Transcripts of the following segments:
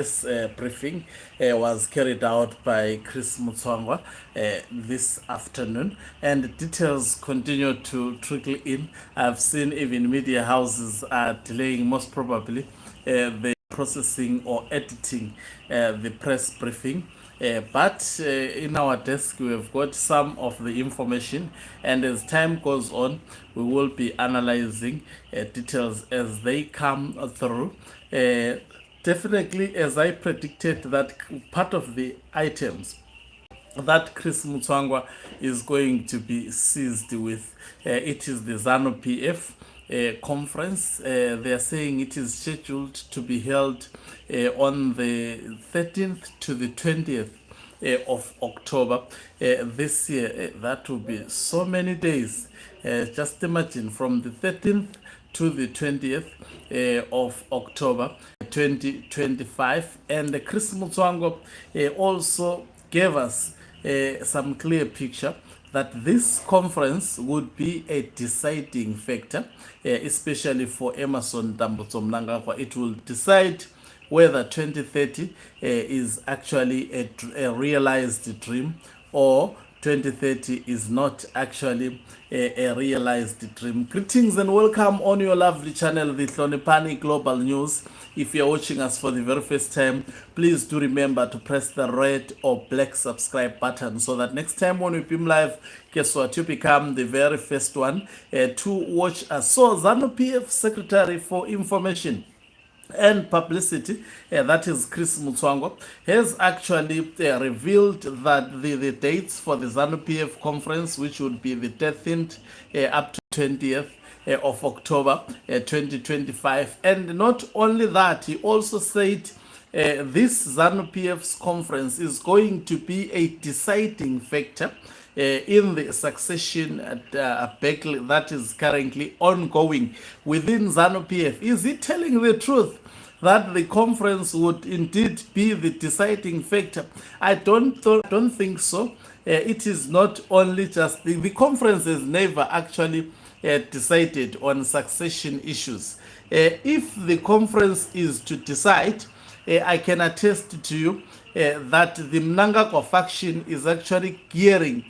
This briefing was carried out by Chris Mutsvanga this afternoon, and details continue to trickle in. I've seen even media houses are delaying, most probably, the processing or editing the press briefing. But in our desk, we have got some of the information, and as time goes on, we will be analyzing details as they come through. Definitely, as I predicted, that part of the items that Chris Mutsvanga is going to be seized with, it is the Zanu PF conference. They are saying it is scheduled to be held on the 13th to the 20th of October this year. That will be so many days. Just imagine, from the 13th to the 20th of October 2025. And Chris Mutsvanga also gave us some clear picture that this conference would be a deciding factor, especially for Emerson Mnangagwa. It will decide whether 2030 is actually a realized dream, or 2030 is not actually a realized dream. Greetings and welcome on your lovely channel, the Hlonipani Global News. If you're watching us for the very first time, please do remember to press the red or black subscribe button, so that next time when we beam live, guess what, you become the very first one to watch us. So Zanu PF Secretary for Information and Publicity, that is Chris Mutsvanga, has actually revealed that the dates for the Zanu PF conference, which would be the 13th up to 20th of October 2025. And not only that, he also said this Zanu PF's conference is going to be a deciding factor in the succession battle that is currently ongoing within Zanu PF. Is he telling the truth that the conference would indeed be the deciding factor? I don't think so. It is not only just the conference has never actually decided on succession issues. If the conference is to decide, I can attest to you that the Mnangagwa faction is actually gearing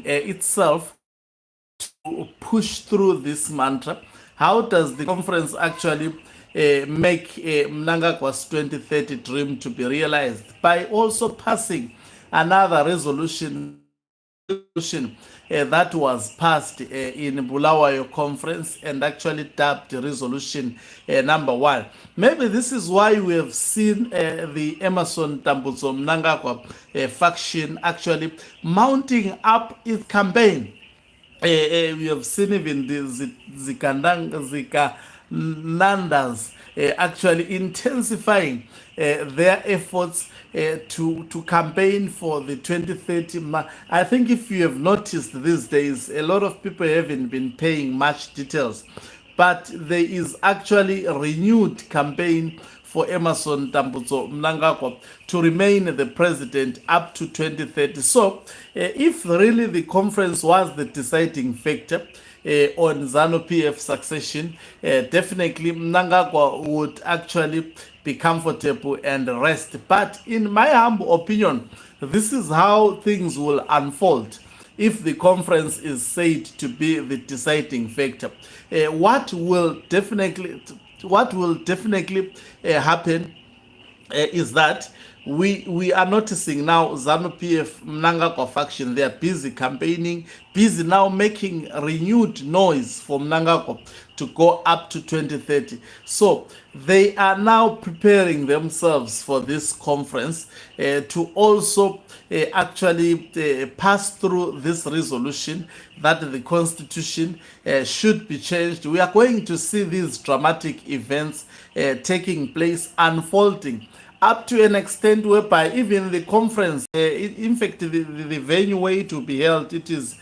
itself to push through this mantra. How does the conference actually make Mnangagwa's 2030 dream to be realized? By also passing another resolution that was passed in Bulawayo conference, and actually dubbed resolution number 1. Maybe this is why we have seen the Emerson Mnangagwa faction actually mounting up its campaign. We have seen even the Zika Nandas actually intensifying their efforts to campaign for the 2030. I think if you have noticed these days, a lot of people haven't been paying much details, but there is actually a renewed campaign for Emerson Mnangagwa to remain the president up to 2030. So if really the conference was the deciding factor on Zanu PF succession, definitely Mnangagwa would actually be comfortable and rest. But in my humble opinion, this is how things will unfold if the conference is said to be the deciding factor. What will definitely happen is that we are noticing now Zanu PF Mnangagwa faction, they are busy campaigning, busy now making renewed noise for Mnangagwa to go up to 2030. So they are now preparing themselves for this conference to also actually pass through this resolution that the constitution should be changed. We are going to see these dramatic events taking place, unfolding up to an extent whereby even the conference, in fact, the venue where it will be held, it is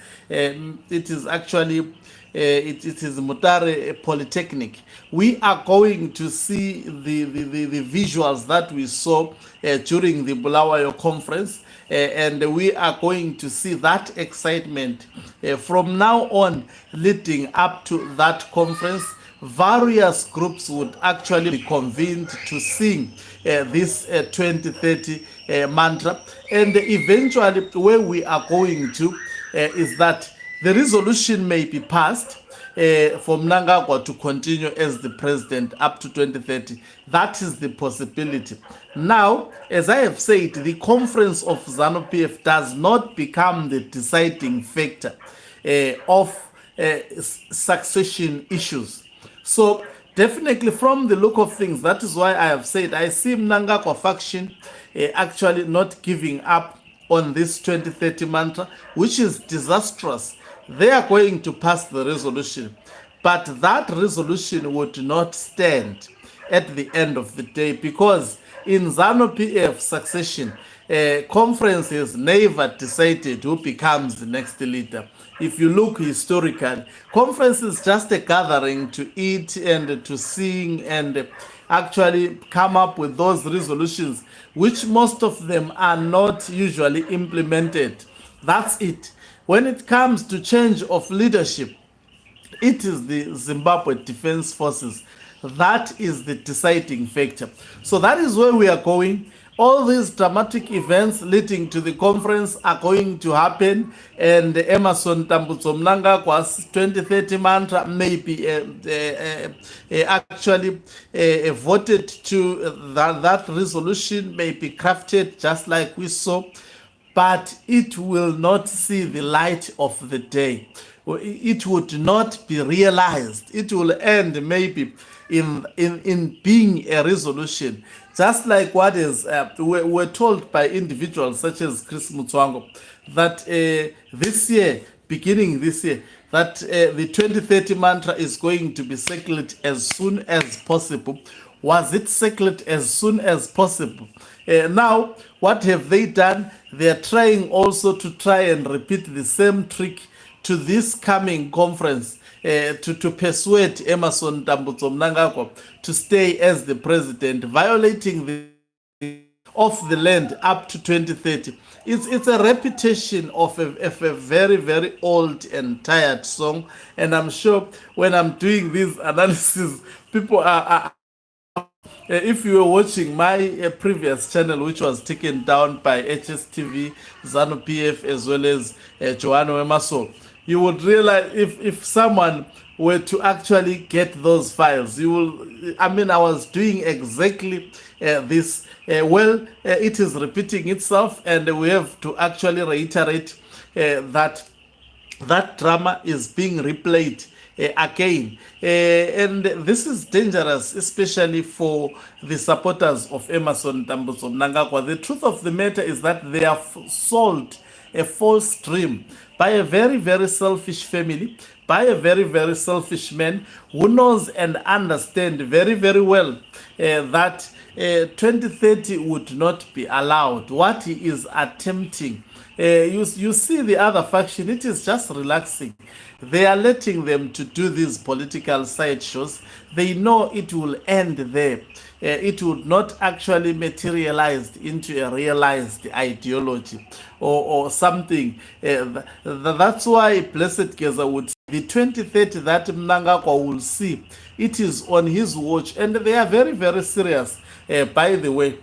actually it is Mutare Polytechnic. We are going to see the visuals that we saw during the Bulawayo conference, and we are going to see that excitement from now on leading up to that conference. various groups would actually be convened to sing this 2030 mantra. And eventually, where we are going to is that the resolution may be passed for Mnangagwa to continue as the president up to 2030. That is the possibility. Now, as I have said, the conference of Zanu PF does not become the deciding factor of succession issues. So definitely from the look of things, that is why I have said I see Mnangagwa faction actually not giving up on this 2030 mantra, which is disastrous. They are going to pass the resolution, but that resolution would not stand at the end of the day, because in Zanu PF succession, conference has never decided who becomes the next leader. If you look historically, conference is just a gathering to eat and to sing and actually come up with those resolutions, which most of them are not usually implemented. That's it. When it comes to change of leadership, it is the Zimbabwe Defense Forces that is the deciding factor. So that is where we are going. All these dramatic events leading to the conference are going to happen, and Emerson Tambutso Mnangagwa's 2030 mantra may be actually voted to. That resolution may be crafted just like we saw, but it will not see the light of the day. It would not be realized. It will end maybe in being a resolution, just like what is we're told by individuals such as Chris Mutsvanga that this year, beginning this year, that the 2030 mantra is going to be circled as soon as possible. Was it circled as soon as possible? Now, what have they done? They are trying also to try and repeat the same trick to this coming conference to persuade Emerson Tambutso Mnangagwa to stay as the president, violating the of the land up to 2030. It's a repetition of a very, very old and tired song. And I'm sure when I'm doing this analysis, people are if you were watching my previous channel, which was taken down by HSTV, Zanu PF, as well as Joanna Emerson, you would realize if someone were to actually get those files, you will, I mean, I was doing exactly this. It is repeating itself, and we have to actually reiterate that drama is being replayed again. And this is dangerous, especially for the supporters of Emerson Tambutso Mnangagwa. The truth of the matter is that they have sold a false dream by a very, very selfish family, by a very, very selfish man who knows and understands very, very well that 2030 would not be allowed. What he is attempting, you see the other faction, it is just relaxing. They are letting them to do these political sideshows. They know it will end there. It would not actually materialize into a realized ideology or something. That's why Blessed Geza would say the 2030 that Mnangagwa will see, it is on his watch, and they are very, very serious. By the way,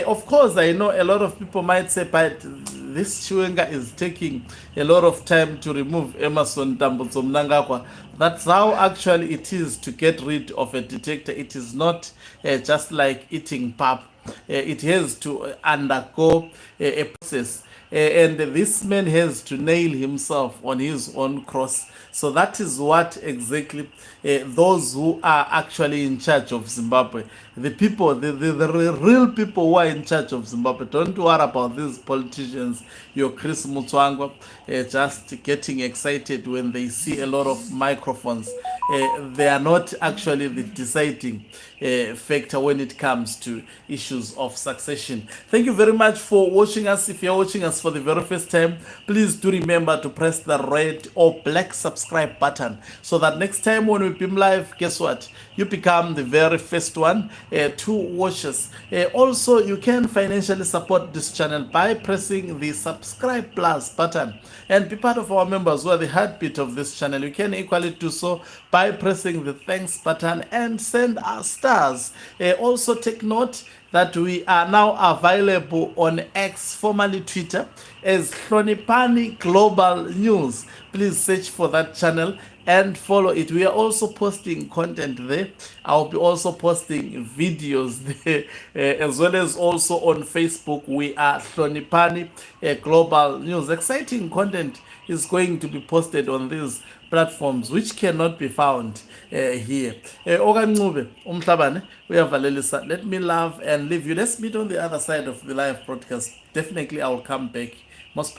of course, I know a lot of people might say, but this Chiwenga is taking a lot of time to remove Emerson Tambutso Mnangagwa. That's how actually it is to get rid of a dictator. It is not just like eating pap. It has to undergo a process. And this man has to nail himself on his own cross. So that is what exactly those who are actually in charge of Zimbabwe, the people, the real people who are in charge of Zimbabwe. Don't worry about these politicians, your Chris Mutsvanga, just getting excited when they see a lot of microphones. They are not actually the deciding factor when it comes to issues of succession. Thank you very much for watching us. If you're watching us for the very first time, please do remember to press the red or black subscribe button so that next time when we beam live, guess what? You become the very first one to watch us. Also, you can financially support this channel by pressing the subscribe plus button and be part of our members who are the heartbeat of this channel. You can equally do so by pressing the thanks button and send us stars. Also, take note that we are now available on X, formerly Twitter, as Hlonipani Global News. Please search for that channel and follow it. We are also posting content there. I'll be also posting videos there, as well as also on Facebook. We are Hlonipani Global News. Exciting content is going to be posted on these platforms which cannot be found here. Okancube Umhlabane uyavalelisa. Let me love and leave you. Let's meet on the other side of the live broadcast. Definitely I will come back most